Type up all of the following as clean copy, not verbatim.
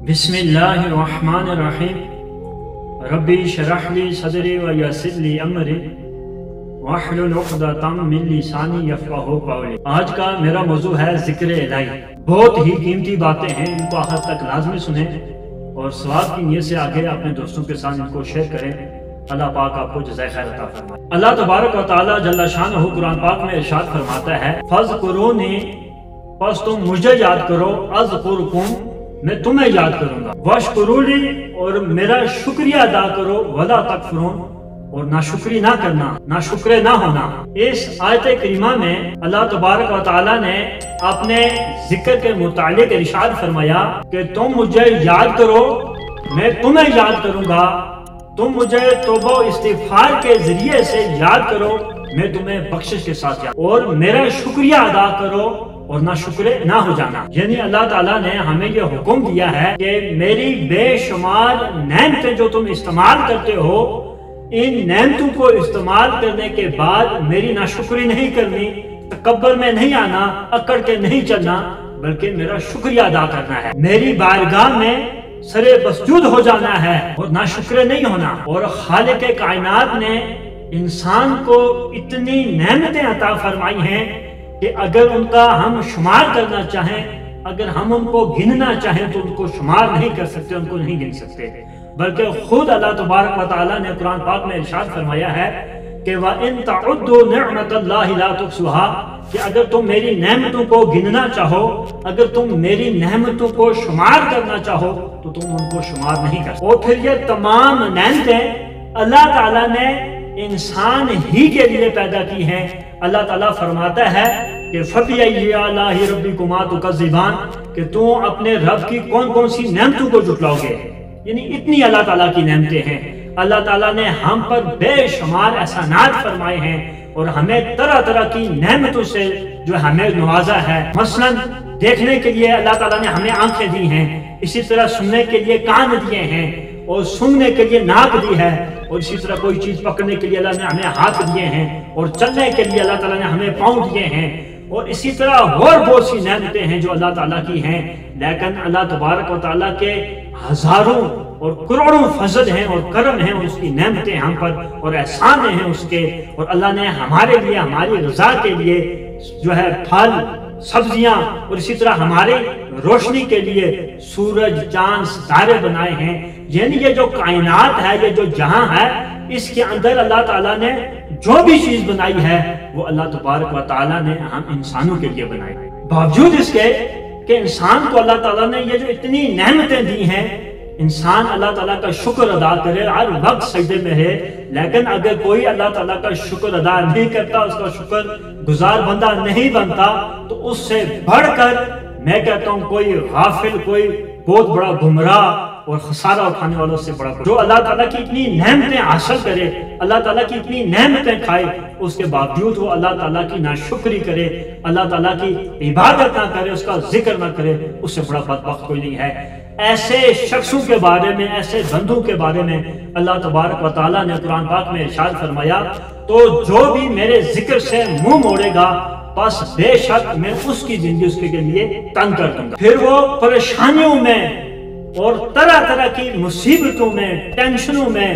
بسم اللہ الرحمن الرحیم ربی شرح لی صدری و یسر لی امری واحلل عقدۃ من لسانی یفقہوا قولی۔ آج کا میرا موضوع ہے ذکر الہی۔ بہت ہی قیمتی باتیں ہیں، ان کو آخر تک لازمی سنیں اور ثواب کی نیت سے آگے اپنے دوستوں کے ساتھ ان کو شیئر کریں۔ اللہ پاک آپ کو جزائے خیر عطا فرمائے۔ اللہ تبارک و تعالی جل شانہ قرآن پاک میں ارشاد فرماتا ہے، فاذکرونی، پس تم مجھے یاد کرو، اذکرکم، میں تمہیں یاد کروں گا، واشکرولی، اور میرا شکریہ ادا کرو، ولا تکفرون، اور ناشکری نہ کرنا، ناشکر نہ ہونا۔ اس آیت کریمہ میں اللہ تبارک و تعالیٰ نے اپنے ذکر کے متعلق ارشاد فرمایا کہ تم مجھے یاد کرو، میں تمہیں یاد کروں گا، تم مجھے توبہ و استغفار کے ذریعے سے یاد کرو، میں تمہیں بخشش کے ساتھ یاد، اور میرا شکریہ ادا کرو اور نہ شکر نہ ہو جانا۔ یعنی اللہ تعالیٰ نے ہمیں یہ حکم دیا ہے کہ میری بے شمار نعمتیں جو تم استعمال کرتے ہو، ان نعمتوں کو استعمال کرنے کے بعد میری ناشکری نہیں کرنی، تکبر میں نہیں آنا، اکڑ کے نہیں چلنا، بلکہ میرا شکریہ ادا کرنا ہے، میری بارگاہ میں سر بسجود ہو جانا ہے اور ناشکر نہیں ہونا۔ اور خالق کائنات نے انسان کو اتنی نعمتیں عطا فرمائی ہیں کہ اگر ان کا ہم شمار کرنا چاہیں، اگر ہم ان کو گننا چاہیں تو ان کو شمار نہیں کر سکتے، ان کو نہیں گن سکتے، بلکہ خود اللہ تبارک و تعالیٰ نے قرآن پاک میں ارشاد فرمایا ہے کہ وَإِن تَعُدُّوا نِعْمَةَ اللَّهِ لَا تُحْصُوهَا، کہ اگر تم میری نعمتوں کو گننا چاہو، اگر تم میری نعمتوں کو شمار کرنا چاہو تو تم ان کو شمار نہیں کر سکتے۔ اور پھر یہ تمام نعمتیں اللہ تعالیٰ نے انسان ہی کے لیے پیدا کی ہیں۔ اللہ تعالیٰ فرماتا ہے کہ فَبِأَيِّ آلَاءِ رَبِّكُمَا تُكَذِّبَانِ، کہ تم اپنے رب کی کون کون سی نعمتوں کو جھٹلاؤ گے۔ یعنی اتنی اللہ تعالیٰ کی نعمتیں ہیں۔ اللہ تعالیٰ نے ہم پر بے شمار احسانات فرمائے ہیں اور ہمیں طرح طرح کی نعمتوں سے جو ہمیں نوازا ہے۔ مثلا دیکھنے کے لیے اللہ تعالیٰ نے ہمیں آنکھیں دی ہیں، اسی طرح سننے کے لیے کان دیے ہیں، اور سونگھنے کے لیے ناک دی ہے، اور اسی طرح کوئی چیز پکڑنے کے لیے اللہ نے ہمیں ہاتھ دیے ہیں، اور چلنے کے لیے اللہ تعالیٰ نے ہمیں پاؤں دیے ہیں، اور اسی طرح اور بہت سی نعمتیں ہیں جو اللہ تعالیٰ کی ہیں۔ لیکن اللہ تبارک و تعالیٰ کے ہزاروں اور کروڑوں فضل ہیں اور کرم ہیں، اور اس کی نعمتیں ہم پر اور احسان ہیں اس کے، اور اللہ نے ہمارے لیے، ہماری غذا کے لیے جو ہے پھل، سبزیاں، اور اسی طرح ہماری روشنی کے لیے سورج، چاند، ستارے بنائے ہیں۔ یعنی یہ جو کائنات ہے، یہ جو جہاں ہے، اس کے اندر اللہ تعالیٰ نے جو بھی چیز بنائی ہے وہ اللہ تبارک و تعالیٰ نے ہم انسانوں کے لیے بنائی۔ باوجود اس کے کہ انسان کو اللہ تعالیٰ نے یہ جو اتنی نعمتیں دی ہیں، انسان اللہ تعالیٰ کا شکر ادا کرے، ہر وقت سجدے میں ہے، لیکن اگر کوئی اللہ تعالیٰ کا شکر ادا نہیں کرتا، اس کا شکر گزار بندہ نہیں بنتا، تو اس سے بڑھ کر میں کہتا ہوں کوئی غافل، کوئی بہت بڑا گمراہ اور خسارہ اٹھانے والوں سے بڑا، جو اللہ تعالیٰ کی اتنی نعمتیں حاصل کرے، اللہ تعالیٰ کی اتنی نعمتیں کھائے، اس کے باوجود وہ اللہ تعالیٰ کی ناشکری کرے، اللہ تعالیٰ کی عبادت نہ کرے، اس کا ذکر نہ کرے، اس سے بڑا بدبخت کوئی نہیں ہے۔ ایسے شخصوں کے بارے میں، ایسے بندوں کے بارے میں اللہ تبارک و تعالیٰ نے قرآن پاک میں ارشاد فرمایا، تو جو بھی میرے ذکر سے منہ موڑے گا، بس بے شک میں اس کی زندگی اس کے لیے تنگ کر دوں گا، پھر وہ پریشانیوں میں اور طرح طرح کی مصیبتوں میں، ٹینشنوں میں،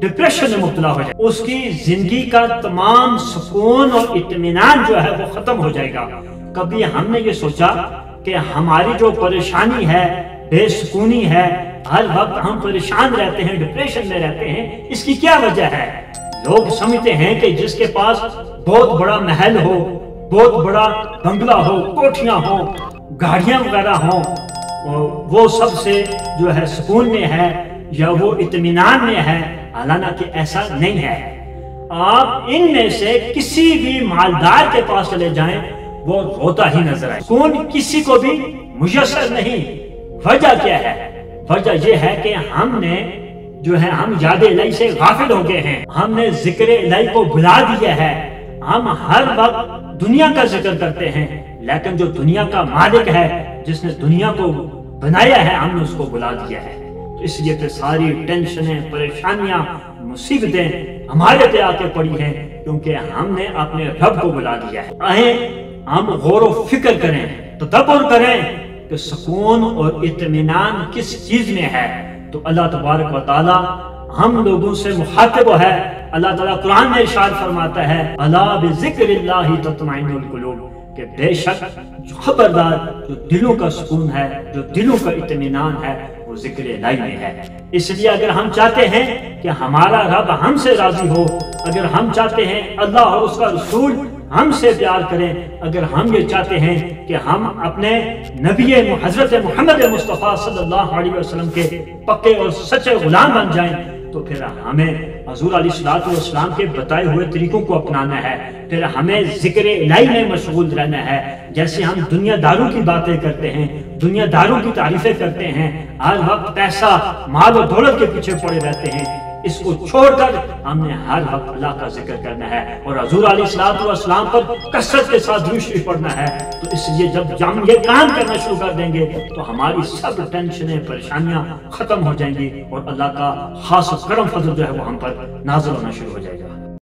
ڈپریشن میں مبتلا ہو جائے، اس کی زندگی کا تمام سکون اور اطمینان جو ہے وہ ختم ہو جائے گا۔ کبھی ہم نے یہ سوچا کہ ہماری جو پریشانی ہے، بے سکونی ہے، ہر وقت ہم پریشان رہتے ہیں، ڈپریشن میں رہتے ہیں، اس کی کیا وجہ ہے؟ لوگ سمجھتے ہیں کہ جس کے پاس بہت بڑا محل ہو، بہت بڑا بنگلہ ہو، کوٹھیاں ہوں، گاڑیاں وغیرہ ہوں، وہ سب سے جو ہے سکون میں ہے یا وہ اطمینان میں ہے، حالانکہ ایسا نہیں ہے۔ آپ ان میں سے کسی بھی مالدار کے پاس چلے جائیں، وہ روتا ہی نظر آئے، سکون کسی کو بھی میسر نہیں۔ وجہ کیا ہے؟ وجہ یہ ہے کہ ہم نے جو ہے ہم یاد الہی سے غافل ہو گئے ہیں، ہم نے ذکر الہی کو بھلا دیا ہے۔ ہم ہر وقت دنیا کا ذکر کرتے ہیں، لیکن جو دنیا کا مالک ہے، جس نے دنیا کو بنایا ہے، ہم نے اس کو بھلا دیا ہے۔ تو اس لیے کہ ساری ٹینشنیں، پریشانیاں، مصیبتیں ہمارے پہ آ کے پڑی ہیں، کیونکہ ہم نے اپنے رب کو بھلا دیا ہے۔ آئیں ہم غور و فکر کریں، تدبر کریں کہ سکون اور اطمینان کس چیز میں ہے، تو اللہ تبارک و تعالی ہم لوگوں سے مخاطب ہے۔ اللہ تعالیٰ قرآن میں ارشاد فرماتا ہے الا بذکر اللہ تطمئن القلوب، کہ بے شک خبردار جو دلوں کا سکون ہے، جو دلوں کا اطمینان ہے، وہ ذکر الہی میں ہے۔ اس لیے اگر ہم چاہتے ہیں کہ ہمارا رب ہم سے راضی ہو، اگر ہم چاہتے ہیں اللہ اور اس کا رسول ہم سے پیار کریں، اگر ہم یہ چاہتے ہیں کہ ہم اپنے نبی حضرت محمد مصطفیٰ صلی اللہ علیہ وسلم کے پکے اور سچے غلام بن جائیں، تو پھر ہمیں حضور علیہ الصلوۃ والسلام کے بتائے ہوئے طریقوں کو اپنانا ہے، پھر ہمیں ذکر الہی میں مشغول رہنا ہے۔ جیسے ہم دنیا داروں کی باتیں کرتے ہیں، دنیا داروں کی تعریفیں کرتے ہیں، ہر وقت پیسہ مال و دولت کے پیچھے پڑے رہتے ہیں، اس کو چھوڑ کر ہم نے ہر وقت اللہ کا ذکر کرنا ہے اور حضور علیہ الصلوۃ والسلام پر کثرت کے ساتھ درود شریف پڑھنا ہے۔ تو اس لیے جب ہم یہ کام کرنا شروع کر دیں گے تو ہماری سب ٹینشنیں پریشانیاں ختم ہو جائیں گی اور اللہ کا خاص کرم فضل جو ہے وہ ہم پر نازل ہونا شروع ہو جائے گا۔